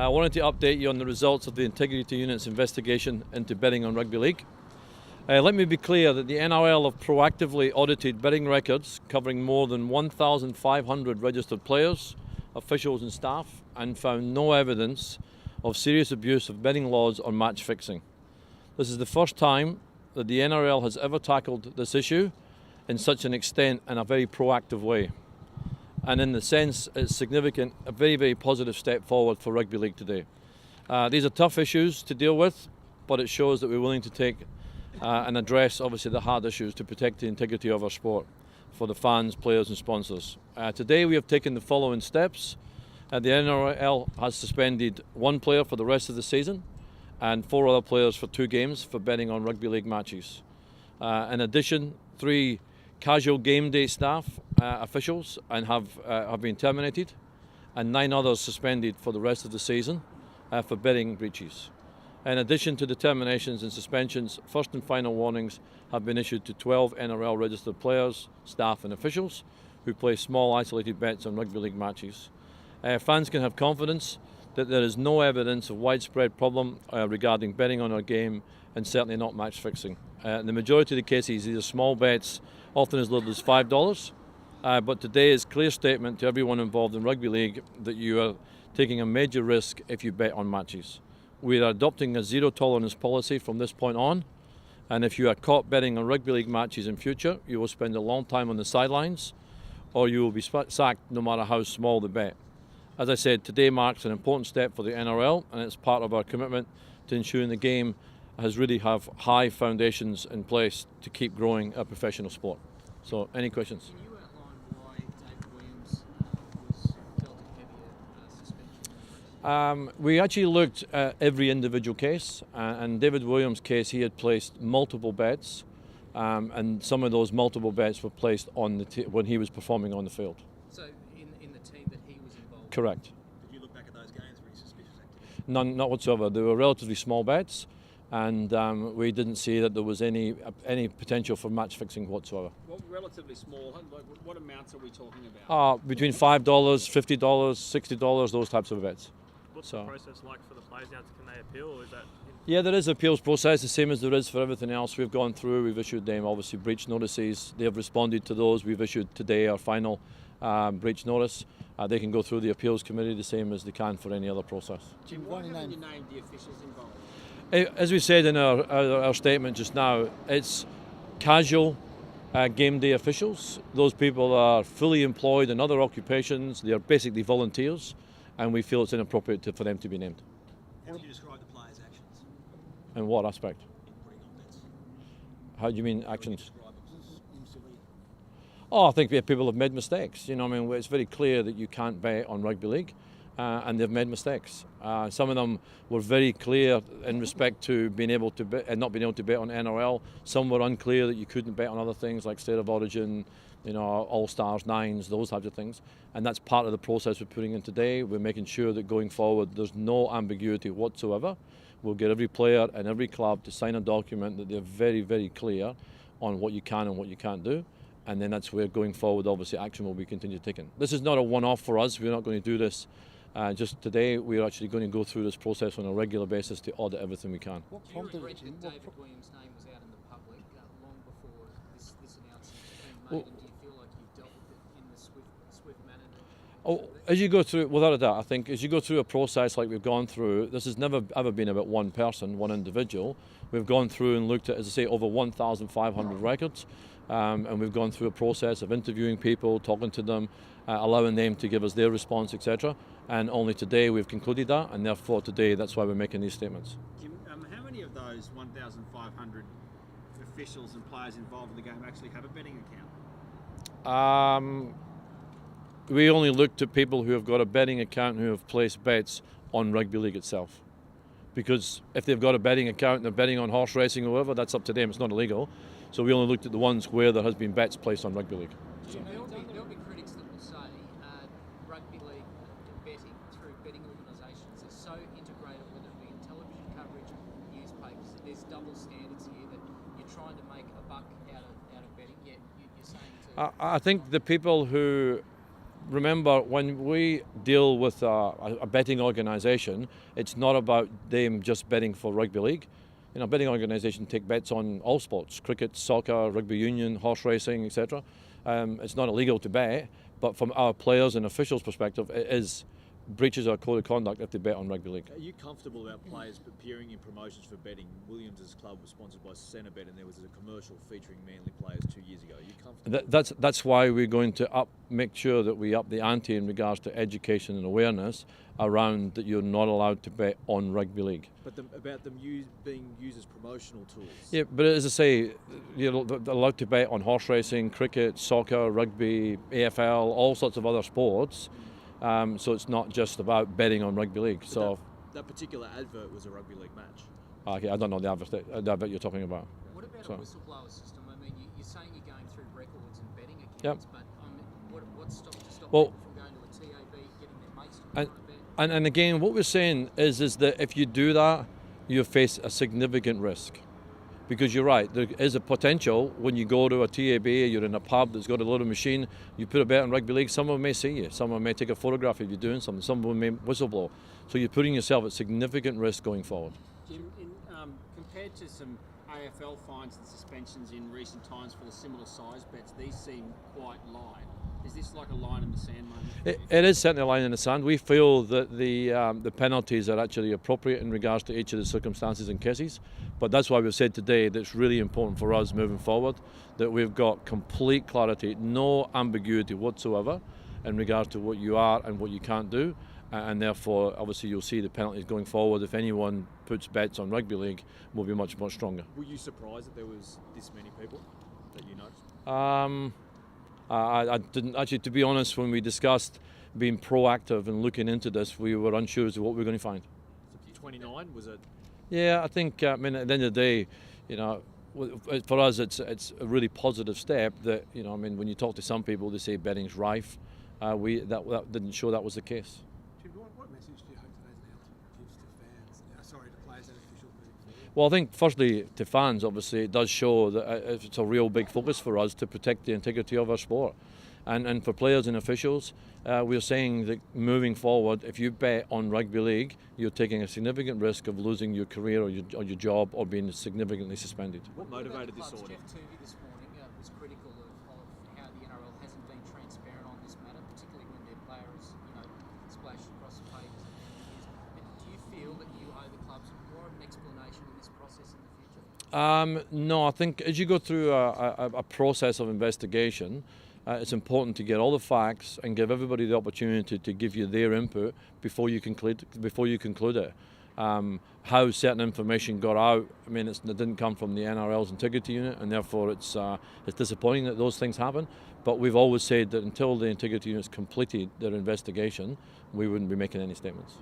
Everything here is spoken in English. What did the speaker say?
I wanted to update you on the results of the Integrity Unit's investigation into betting on rugby league. Let me be clear that the NRL have proactively audited betting records covering more than 1,500 registered players, officials and staff, and found no evidence of serious abuse of betting laws or match fixing. This is the first time that the NRL has ever tackled this issue in such an extent in a very proactive way. And in the sense, it's significant, a very, very positive step forward for rugby league today. These are tough issues to deal with, but it shows that we're willing to take and address, obviously, the hard issues to protect the integrity of our sport for the fans, players and sponsors. Today we have taken the following steps. The NRL has suspended one player for the rest of the season and 4 other players for 2 games for betting on rugby league matches. In addition, 3 casual game day staff officials have been terminated, and 9 others suspended for the rest of the season for betting breaches. In addition to the terminations and suspensions, first and final warnings have been issued to 12 NRL registered players, staff and officials who play small isolated bets on rugby league matches. Fans can have confidence that there is no evidence of widespread problem regarding betting on our game, and certainly not match fixing. In the majority of the cases, these are small bets, often as little as $5, but today is a clear statement to everyone involved in rugby league that you are taking a major risk if you bet on matches. We are adopting a zero tolerance policy from this point on, and if you are caught betting on rugby league matches in future, you will spend a long time on the sidelines, or you will be sacked no matter how small the bet. As I said, today marks an important step for the NRL, and it's part of our commitment to ensuring the game has really have high foundations in place to keep growing a professional sport. So, any questions? Can you outline why David Williams was dealt a heavier suspension? We actually looked at every individual case, and David Williams' case, he had placed multiple bets, and some of those multiple bets were placed on when he was performing on the field. So, in the team that he was involved in? Correct. Did you look back at those games for any suspicious activity? None, not whatsoever. They were relatively small bets, and we didn't see that there was any potential for match fixing whatsoever. Well, relatively small. Like, what amounts are we talking about? Between $5, $50, $60, those types of bets. What's the process like for the players now? Can they appeal, or is that? Yeah, there is an appeals process, the same as there is for everything else we've gone through. We've issued them, obviously, breach notices. They have responded to those. We've issued today our final breach notice. They can go through the appeals committee the same as they can for any other process. Jim, why haven't you named the officials involved? As we said in our statement just now, it's casual game day officials. Those people are fully employed in other occupations. They are basically volunteers, and we feel it's inappropriate for them to be named. How would you describe the players' actions In what aspect? in putting on bets? How do you mean How would you actions? describe it? Instantly. Oh, I think people have made mistakes. You know, I mean, it's very clear that you can't bet on rugby league, and they've made mistakes. Some of them were very clear in respect to being able to bet and not being able to bet on NRL. Some were unclear that you couldn't bet on other things like State of Origin, you know, All Stars, Nines, those types of things. And that's part of the process we're putting in today. We're making sure that going forward, there's no ambiguity whatsoever. We'll get every player and every club to sign a document that they're very, very clear on what you can and what you can't do. And then that's where going forward, obviously, action will be continued taken. This is not a one-off for us. We're not going to do this just today. We're actually going to go through this process on a regular basis to audit everything we can. Do you regret that David Williams' name was out in the public long before this announcement was made, and do you feel like you've dealt with it in the swift manner? Oh, as you go through, without a doubt, I think as you go through a process like we've gone through, this has never ever been about one person, one individual. We've gone through and looked at, as I say, over 1,500 records, and we've gone through a process of interviewing people, talking to them, allowing them to give us their response, etc. And only today we've concluded that, and therefore today that's why we're making these statements. Jim, how many of those 1,500 officials and players involved in the game actually have a betting account? We only looked at people who have got a betting account who have placed bets on rugby league itself. Because if they've got a betting account and they're betting on horse racing or whatever, that's up to them, it's not illegal. So we only looked at the ones where there has been bets placed on rugby league. There'll be critics that will say rugby league betting through betting organisations is so integrated, whether it be in television coverage, newspapers, that there's double standards here, that you're trying to make a buck out of betting, yet you're saying to... I think the people who remember, when we deal with a betting organisation, it's not about them just betting for rugby league. You know, betting organisation take bets on all sports: cricket, soccer, rugby union, horse racing, etc. It's not illegal to bet, but from our players and officials' perspective, it is breaches our code of conduct if they bet on rugby league. Are you comfortable about players appearing in promotions for betting? Williams' club was sponsored by Centrebet, and there was a commercial featuring Manly players 2 years ago. Are you comfortable? That's why we're going to make sure that we up the ante in regards to education and awareness around that you're not allowed to bet on rugby league. But about them being used as promotional tools. Yeah, but as I say, you're allowed to bet on horse racing, cricket, soccer, rugby, AFL, all sorts of other sports. So it's not just about betting on rugby league. But so that particular advert was a rugby league match. Okay, I don't know the advert you're talking about. What about So- a whistleblower system? I mean, you're saying you're going through records and betting accounts, Yep. but what's to stop Well- people from going to a TAB, getting their mates to try and bet? And again, what we're saying is that if you do that, you face a significant risk. Because you're right, there is a potential when you go to a TAB, you're in a pub that's got a little machine, you put a bet on rugby league, someone may see you, someone may take a photograph of you doing something, someone may whistleblow. So you're putting yourself at significant risk going forward. Jim, compared to some AFL fines and suspensions in recent times for the similar size bets, these seem quite light. Is this like a line in the sand moment? It is certainly a line in the sand. We feel that the penalties are actually appropriate in regards to each of the circumstances and cases, but that's why we've said today that it's really important for us moving forward that we've got complete clarity, no ambiguity whatsoever in regards to what you are and what you can't do, and therefore obviously you'll see the penalties going forward. If anyone puts bets on rugby league, will be much stronger. Were you surprised that there was this many people that you noticed? I didn't actually, to be honest, when we discussed being proactive and looking into this, we were unsure as to what we were going to find. 29, was it? Yeah, I think, I mean, at the end of the day, you know, for us, it's a really positive step that, you know, I mean, when you talk to some people, they say betting's rife. That didn't show that was the case. Jim, what message do you hope today's announcement gives to fans, to players and officials moving forward? Well, I think firstly to fans, obviously, it does show that it's a real big focus for us to protect the integrity of our sport. And for players and officials, we're saying that moving forward, if you bet on rugby league, you're taking a significant risk of losing your career or your job or being significantly suspended. What What about motivated the this clubs? order? Jeff Tuvey this morning was critical of how the NRL hasn't been transparent on this matter, particularly when their players, splashed across the pages of the news. But do you feel that you owe the clubs more of an explanation in this process in the future? No, I think as you go through a process of investigation, it's important to get all the facts and give everybody the opportunity to give you their input before you conclude it. How certain information got out, I mean, it didn't come from the NRL's integrity unit, and therefore it's disappointing that those things happen. But we've always said that until the integrity unit's completed their investigation, we wouldn't be making any statements.